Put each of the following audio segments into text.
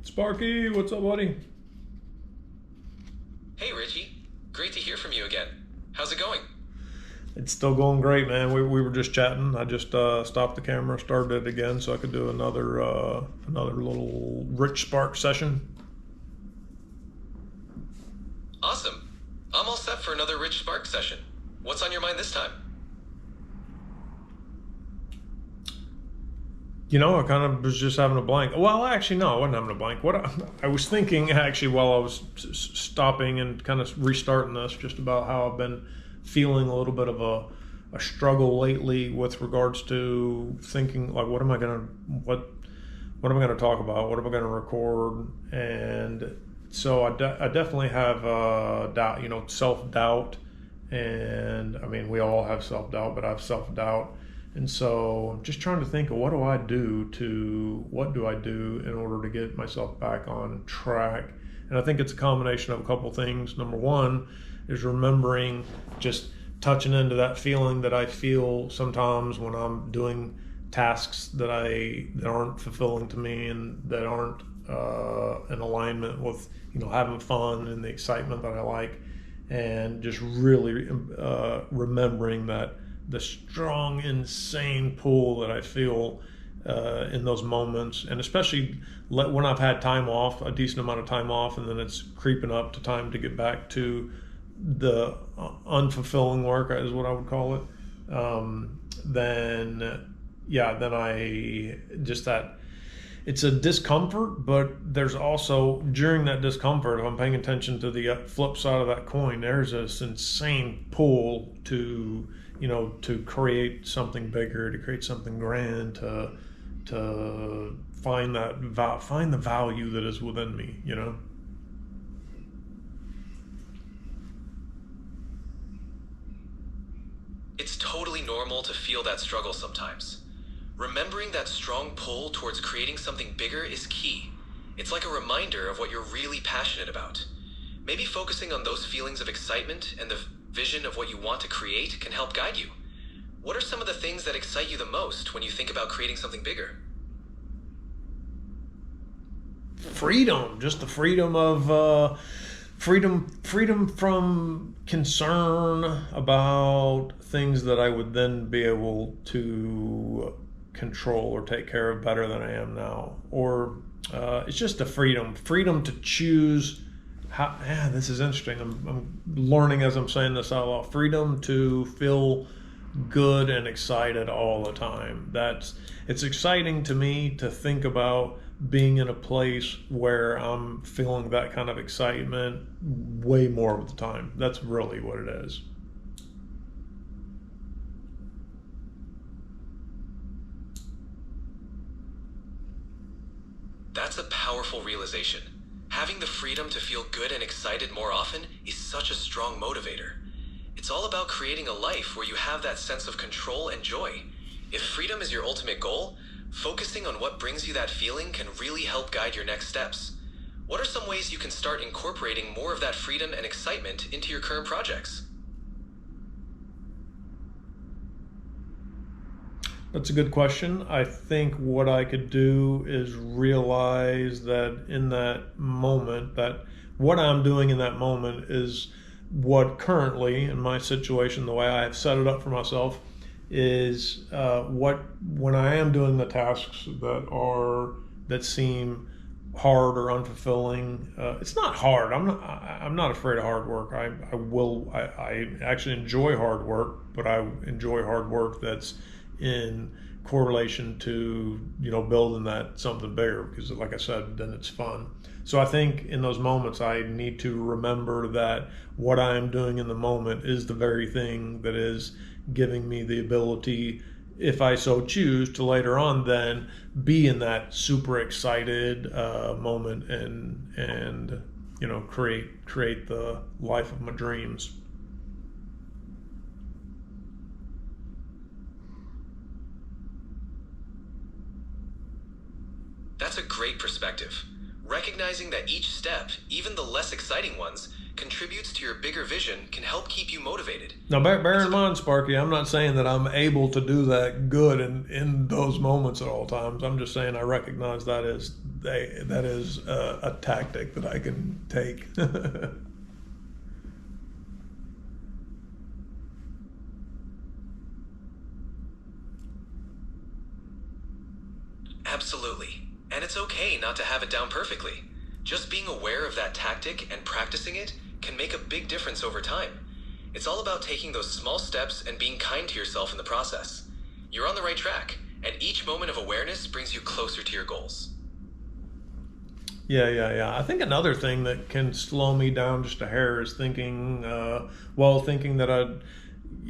Sparky, what's up, buddy? Hey Richie, great to hear from you again. How's it going? It's still going great, man. We were just chatting. I just stopped the camera, started it again, so I could do another little Rich Spark session. Awesome. I'm all set for another Rich Spark session. What's on your mind this time? I kind of was just having a blank. Well, actually, no, I wasn't having a blank. I was thinking actually while I was stopping and kind of restarting this, just about how I've been feeling a little bit of a struggle lately with regards to thinking like, what am I gonna talk about? What am I gonna record? And so I definitely have doubt, self doubt, and I mean we all have self doubt, but I have self doubt. And so I'm just trying to think of what do I do in order to get myself back on track. And I think it's a combination of a couple things. Number one is remembering, just touching into that feeling that I feel sometimes when I'm doing tasks that aren't fulfilling to me and that aren't in alignment with having fun and the excitement that I like, and just really remembering that the strong, insane pull that I feel in those moments, and especially when I've had time off, a decent amount of time off, and then it's creeping up to time to get back to the unfulfilling work, is what I would call it. Then I just that it's a discomfort, but there's also during that discomfort, if I'm paying attention to the flip side of that coin, there's this insane pull to create something bigger, to create something grand, to find the value that is within me. It's totally normal to feel that struggle sometimes. Remembering that strong pull towards creating something bigger is key. It's like a reminder of what you're really passionate about. Maybe focusing on those feelings of excitement and the vision of what you want to create can help guide you. What are some of the things that excite you the most when you think about creating something bigger? Freedom, just the freedom of freedom from concern about things that I would then be able to control or take care of better than I am now. Or it's just the freedom to choose. This is interesting. I'm learning as I'm saying this out loud. Freedom to feel good and excited all the time. It's exciting to me to think about being in a place where I'm feeling that kind of excitement way more of the time. That's really what it is. That's a powerful realization. Having the freedom to feel good and excited more often is such a strong motivator. It's all about creating a life where you have that sense of control and joy. If freedom is your ultimate goal, focusing on what brings you that feeling can really help guide your next steps. What are some ways you can start incorporating more of that freedom and excitement into your current projects? That's a good question. I think what I could do is realize that in that moment, that what I'm doing in that moment is what currently in my situation, the way I have set it up for myself, is when I am doing the tasks that seem hard or unfulfilling. It's not hard. I'm not afraid of hard work. I actually enjoy hard work, but I enjoy hard work that's in correlation to building that something bigger, because like I said, then it's fun. So I think in those moments I need to remember that what I am doing in the moment is the very thing that is giving me the ability, if I so choose, to later on then be in that super excited moment and create the life of my dreams. That's a great perspective. Recognizing that each step, even the less exciting ones, contributes to your bigger vision can help keep you motivated. Now, bear in mind, Sparky, I'm not saying that I'm able to do that good in those moments at all times. I'm just saying I recognize that is a tactic that I can take. Absolutely. And it's okay not to have it down perfectly. Just being aware of that tactic and practicing it can make a big difference over time. It's all about taking those small steps and being kind to yourself in the process. You're on the right track, and each moment of awareness brings you closer to your goals. Yeah. I think another thing that can slow me down just a hair is thinking that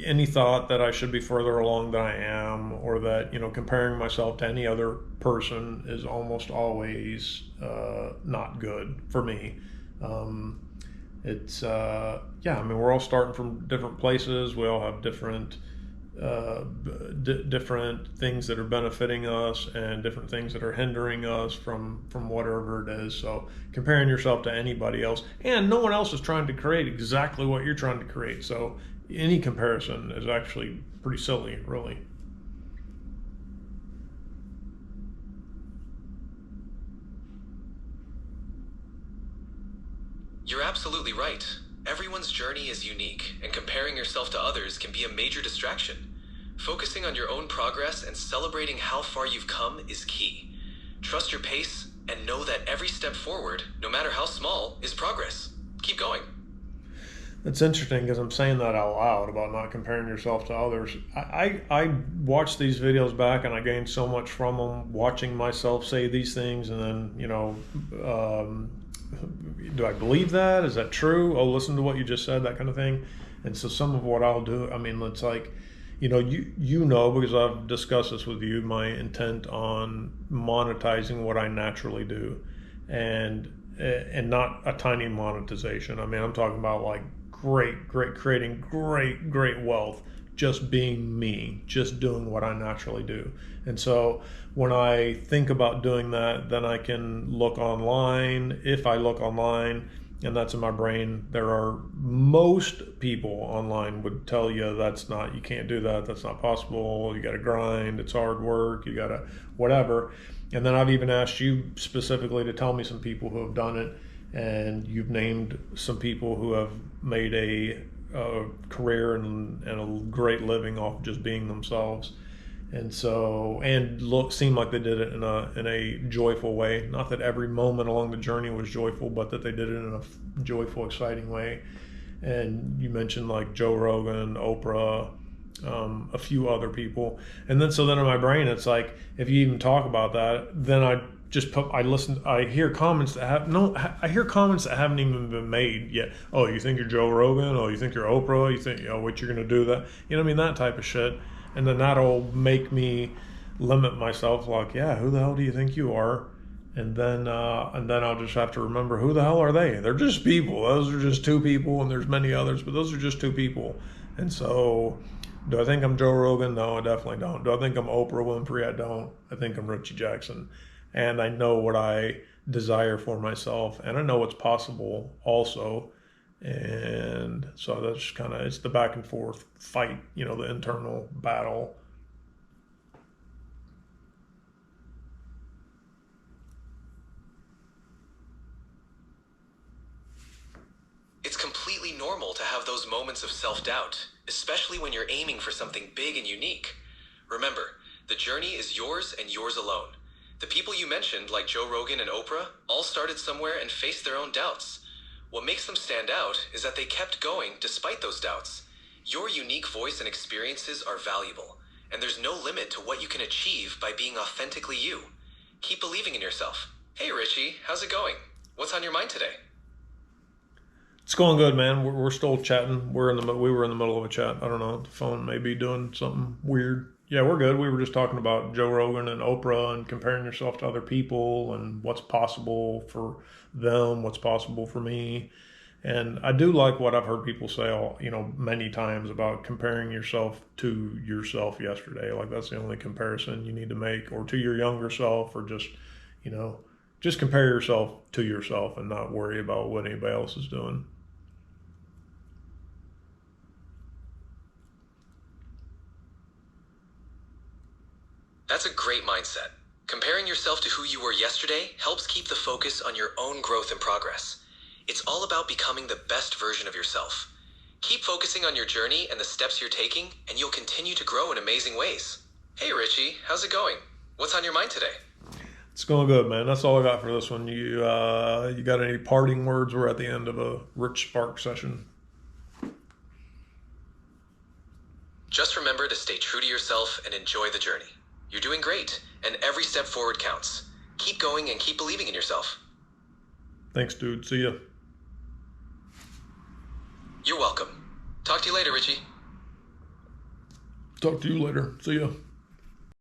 any thought that I should be further along than I am, or that, comparing myself to any other person is almost always not good for me. We're all starting from different places. We all have different different things that are benefiting us and different things that are hindering us from whatever it is. So comparing yourself to anybody else, and no one else is trying to create exactly what you're trying to create. So any comparison is actually pretty silly, really. You're absolutely right. Everyone's journey is unique, and comparing yourself to others can be a major distraction. Focusing on your own progress and celebrating how far you've come is key. Trust your pace and know that every step forward, no matter how small, is progress. Keep going. It's interesting because I'm saying that out loud about not comparing yourself to others. I watch these videos back and I gain so much from them, watching myself say these things, and then, do I believe that? Is that true? Oh, listen to what you just said, that kind of thing. And so some of what I'll do, it's like, because I've discussed this with you, my intent on monetizing what I naturally do, and not a tiny monetization. I'm talking about like creating great wealth, just being me, just doing what I naturally do. And so when I think about doing that, then I can look online. If I look online, and that's in my brain, most people online would tell you you can't do that, that's not possible, you got to grind, it's hard work, you got to whatever. And then I've even asked you specifically to tell me some people who have done it, and you've named some people who have made a career and a great living off just being themselves. And so, seemed like they did it in a joyful way. Not that every moment along the journey was joyful, but that they did it in a joyful, exciting way. And you mentioned like Joe Rogan, Oprah, a few other people. And then in my brain, it's like, if you even talk about that, then I hear comments that haven't even been made yet. Oh, you think you're Joe Rogan? Oh, you think you're Oprah? You think, what you're going to do that? That type of shit. And then that'll make me limit myself, like, yeah, who the hell do you think you are? And then I'll just have to remember, who the hell are they? They're just people. Those are just two people, and there's many others, but those are just two people. And so, do I think I'm Joe Rogan? No, I definitely don't. Do I think I'm Oprah Winfrey? I don't. I think I'm Richie Jackson. And I know what I desire for myself, and I know what's possible also. And so that's kind of, it's the back and forth fight, the internal battle. It's completely normal to have those moments of self-doubt, especially when you're aiming for something big and unique. Remember, the journey is yours and yours alone. The people you mentioned, like Joe Rogan and Oprah, all started somewhere and faced their own doubts. What makes them stand out is that they kept going despite those doubts. Your unique voice and experiences are valuable, and there's no limit to what you can achieve by being authentically you. Keep believing in yourself. Hey Richie, how's it going? What's on your mind today? It's going good, man. We're still chatting. We were in the middle of a chat. I don't know. The phone may be doing something weird. Yeah, we're good. We were just talking about Joe Rogan and Oprah and comparing yourself to other people and what's possible for them, what's possible for me. And I do like what I've heard people say, many times about comparing yourself to yourself yesterday. Like, that's the only comparison you need to make, or to your younger self, or just, just compare yourself to yourself and not worry about what anybody else is doing. That's a great mindset. Comparing yourself to who you were yesterday helps keep the focus on your own growth and progress. It's all about becoming the best version of yourself. Keep focusing on your journey and the steps you're taking, and you'll continue to grow in amazing ways. Hey Richie, how's it going? What's on your mind today? It's going good, man. That's all I got for this one. You got any parting words? We're at the end of a Rich Spark session. Just remember to stay true to yourself and enjoy the journey. You're doing great, and every step forward counts. Keep going and keep believing in yourself. Thanks, dude. See ya. You're welcome. Talk to you later, Richie. Talk to you later. See ya.